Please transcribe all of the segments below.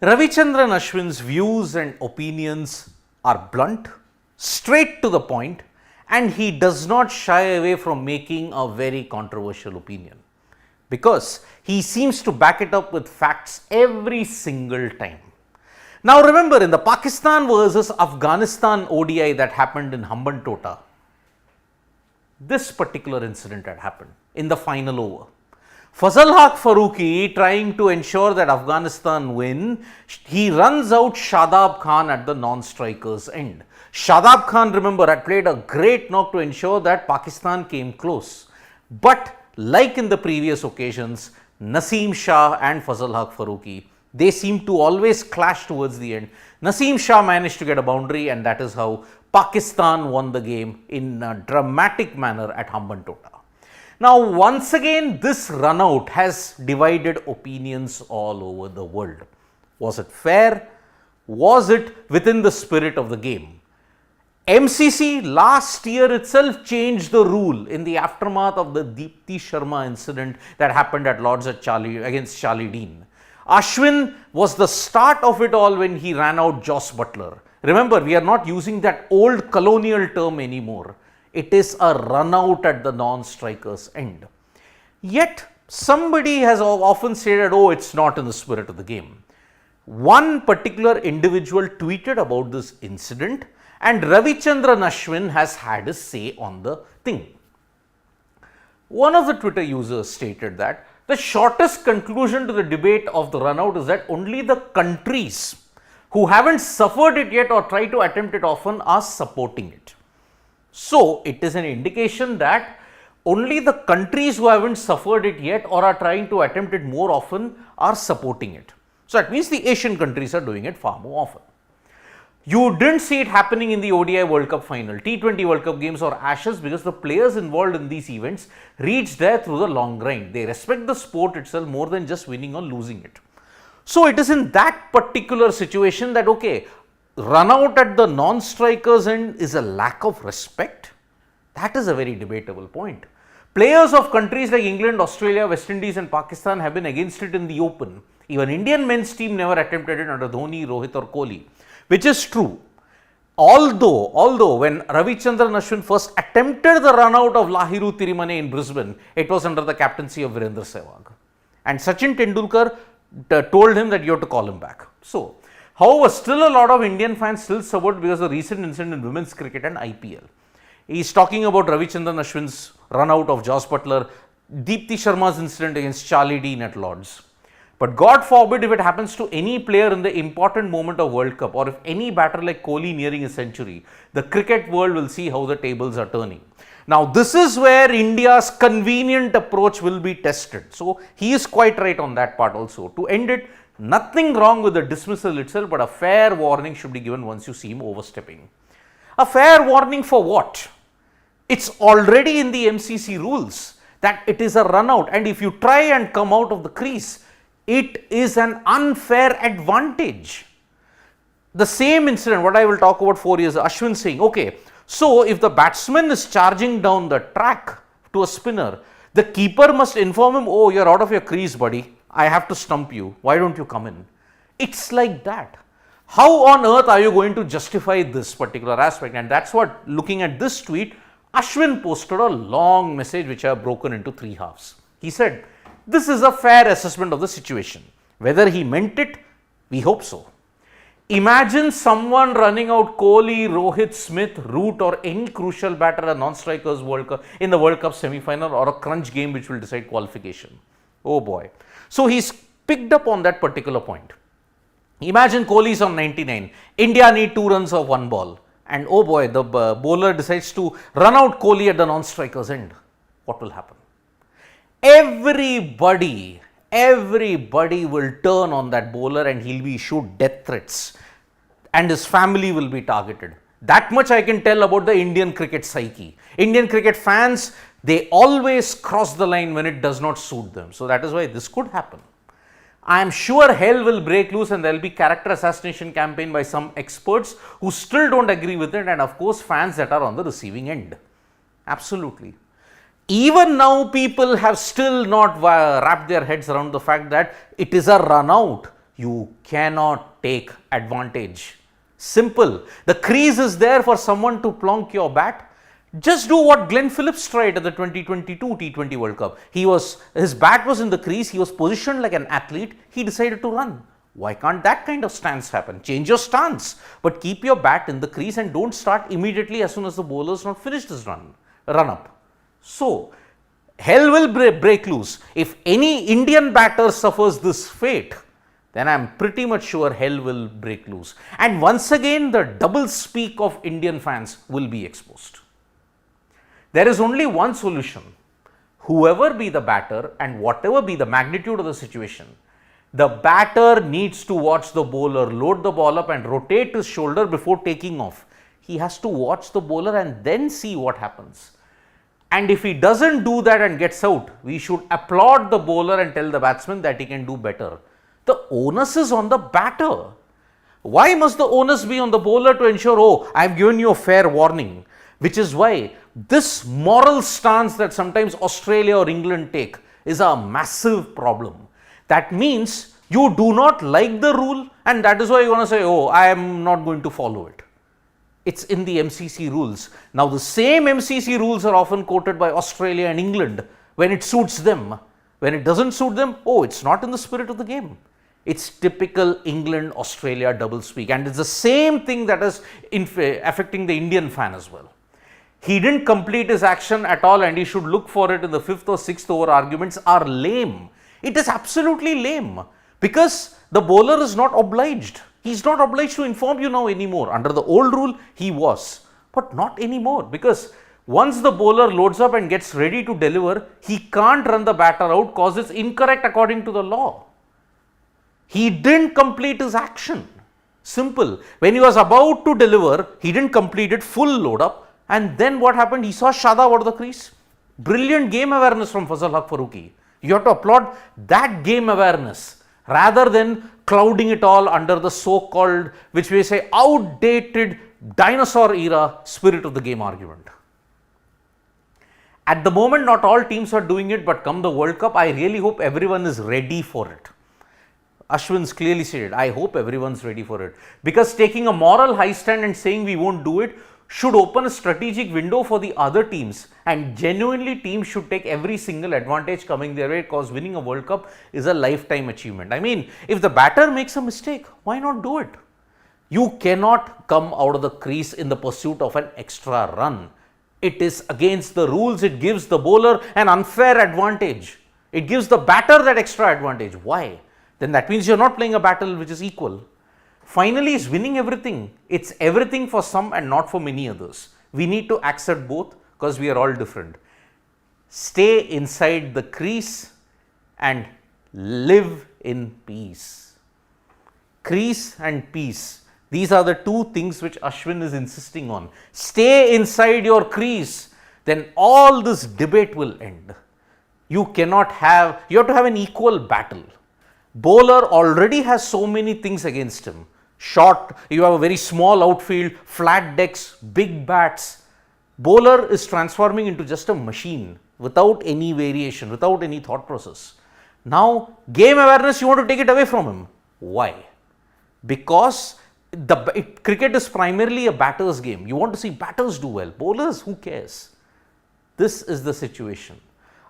Ravichandran Ashwin's views and opinions are blunt, straight to the point, and he does not shy away from making a very controversial opinion because he seems to back it up with facts every single time. Now remember, in the Pakistan versus Afghanistan ODI that happened in Hambantota, this particular incident had happened in the final over. Fazal Haq Farooqi, trying to ensure that Afghanistan win, he runs out Shadab Khan at the non-striker's end. Shadab Khan, remember, had played a great knock to ensure that Pakistan came close. But like in the previous occasions, Naseem Shah and Fazal Haq Farooqi, they seem to always clash towards the end. Naseem Shah managed to get a boundary, and that is how Pakistan won the game in a dramatic manner at Hambantota. Now, once again, this run out has divided opinions all over the world. Was it fair? Was it within the spirit of the game? MCC last year itself changed the rule in the aftermath of the Deepti Sharma incident that happened at Lords against Charlie Dean. Ashwin was the start of it all when he ran out Joss Butler. Remember, we are not using that old colonial term anymore. It is a run out at the non-striker's end. Yet, somebody has often stated, oh, it's not in the spirit of the game. One particular individual tweeted about this incident, and Ravichandran Ashwin has had his say on the thing. One of the Twitter users stated that the shortest conclusion to the debate of the run out is that only the countries who haven't suffered it yet or try to attempt it often are supporting it. So, it is an indication that only the countries who haven't suffered it yet or are trying to attempt it more often are supporting it. So, that means the Asian countries are doing it far more often. You didn't see it happening in the ODI World Cup final, T20 World Cup games or Ashes, because the players involved in these events reach there through the long grind. They respect the sport itself more than just winning or losing it. So, it is in that particular situation that, okay, run out at the non-strikers end is a lack of respect. That is a very debatable point. Players of countries like England, Australia, West Indies and Pakistan have been against it in the open. Even Indian men's team never attempted it under Dhoni, Rohit or Kohli, which is true. Although when Ravichandran Ashwin first attempted the run out of Lahiru Tirimane in Brisbane, it was under the captaincy of Virendra Sehwag. And Sachin Tendulkar told him that you have to call him back. So, however, still a lot of Indian fans still suffered because of the recent incident in women's cricket and IPL. He is talking about Ravichandran Ashwin's run out of Joss Butler, Deepti Sharma's incident against Charlie Dean at Lords. But God forbid if it happens to any player in the important moment of World Cup, or if any batter like Kohli nearing a century, the cricket world will see how the tables are turning. Now, this is where India's convenient approach will be tested. So, he is quite right on that part also. To end it, nothing wrong with the dismissal itself, but a fair warning should be given once you see him overstepping. A fair warning for what? It's already in the MCC rules that it is a run out, and if you try and come out of the crease, it is an unfair advantage. The same incident, what I will talk about 4 years, Ashwin saying, okay, so if the batsman is charging down the track to a spinner, the keeper must inform him, oh, you're out of your crease, buddy. I have to stump you. Why don't you come in? It's like that. How on earth are you going to justify this particular aspect? And that's what, looking at this tweet, Ashwin posted a long message which I have broken into 3 halves. He said, this is a fair assessment of the situation. Whether he meant it, we hope so. Imagine someone running out Kohli, Rohit, Smith, Root or any crucial batter at a non-strikers World Cup in the World Cup semi-final or a crunch game which will decide qualification. Oh boy. So, he's picked up on that particular point. Imagine Kohli is on 99. India need 2 runs of 1 ball. And oh boy, the bowler decides to run out Kohli at the non-strikers end. What will happen? Everybody will turn on that bowler and he'll be issued death threats. And his family will be targeted. That much I can tell about the Indian cricket psyche. Indian cricket fans, they always cross the line when it does not suit them. So, that is why this could happen. I am sure hell will break loose and there will be character assassination campaign by some experts who still don't agree with it, and of course, fans that are on the receiving end. Absolutely. Even now, people have still not wrapped their heads around the fact that it is a run out. You cannot take advantage. Simple. The crease is there for someone to plonk your bat. Just do what Glenn Phillips tried at the 2022 T20 World Cup. His bat was in the crease, he was positioned like an athlete, he decided to run. Why can't that kind of stance happen? Change your stance, but keep your bat in the crease and don't start immediately as soon as the bowler has not finished his run up. So, hell will break loose. If any Indian batter suffers this fate, then I am pretty much sure hell will break loose. And once again, the double speak of Indian fans will be exposed. There is only one solution. Whoever be the batter and whatever be the magnitude of the situation, the batter needs to watch the bowler load the ball up and rotate his shoulder before taking off. He has to watch the bowler and then see what happens. And if he doesn't do that and gets out, we should applaud the bowler and tell the batsman that he can do better. The onus is on the batter. Why must the onus be on the bowler to ensure, oh, I have given you a fair warning? Which is why this moral stance that sometimes Australia or England take is a massive problem. That means you do not like the rule and that is why you want to say, oh, I am not going to follow it. It's in the MCC rules. Now, the same MCC rules are often quoted by Australia and England when it suits them. When it doesn't suit them, oh, it's not in the spirit of the game. It's typical England-Australia doublespeak, and it's the same thing that is affecting the Indian fan as well. He didn't complete his action at all and he should look for it in the 5th or 6th over arguments are lame. It is absolutely lame because the bowler is not obliged. He's not obliged to inform you now anymore. Under the old rule, he was, but not anymore because once the bowler loads up and gets ready to deliver, he can't run the batter out because it's incorrect according to the law. He didn't complete his action. Simple. When he was about to deliver, he didn't complete it, full load up. And then what happened? He saw Shadab out of the crease. Brilliant game awareness from Fazal Haq Farooqi. You have to applaud that game awareness rather than clouding it all under the so-called, which we say, outdated dinosaur era spirit of the game argument. At the moment, not all teams are doing it, but come the World Cup, I really hope everyone is ready for it. Ashwin's clearly stated, I hope everyone's ready for it. Because taking a moral high stand and saying we won't do it should open a strategic window for the other teams, and genuinely teams should take every single advantage coming their way because winning a World Cup is a lifetime achievement. I mean, if the batter makes a mistake, why not do it? You cannot come out of the crease in the pursuit of an extra run. It is against the rules. It gives the bowler an unfair advantage. It gives the batter that extra advantage. Why? Then that means you're not playing a battle which is equal. Finally, is winning everything. It's everything for some and not for many others. We need to accept both because we are all different. Stay inside the crease and live in peace. Crease and peace. These are the two things which Ashwin is insisting on. Stay inside your crease. Then all this debate will end. You have to have an equal battle. Bowler already has so many things against him. Short, you have a very small outfield, flat decks, big bats. Bowler is transforming into just a machine without any variation, without any thought process. Now, game awareness, you want to take it away from him. Why? Because cricket is primarily a batter's game. You want to see batters do well. Bowlers, who cares? This is the situation.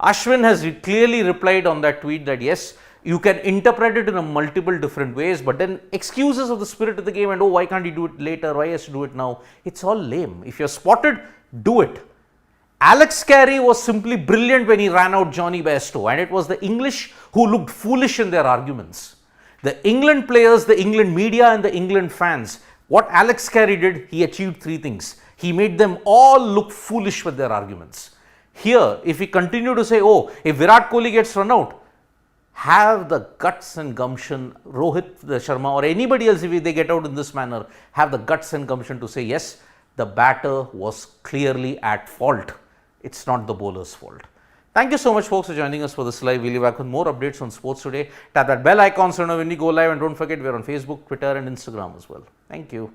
Ashwin has clearly replied on that tweet that yes, you can interpret it in a multiple different ways, but then excuses of the spirit of the game and oh, why can't he do it later? Why has to do it now? It's all lame. If you're spotted, do it. Alex Carey was simply brilliant when he ran out Johnny Bairstow, and it was the English who looked foolish in their arguments. The England players, the England media and the England fans, what Alex Carey did, he achieved three things. He made them all look foolish with their arguments. Here, if we continue to say, oh, if Virat Kohli gets run out, have the guts and gumption, Rohit, Sharma or anybody else, if they get out in this manner, have the guts and gumption to say, yes, the batter was clearly at fault. It's not the bowler's fault. Thank you so much, folks, for joining us for this live. We'll be back with more updates on sports today. Tap that bell icon so you know when we go live, and don't forget we're on Facebook, Twitter and Instagram as well. Thank you.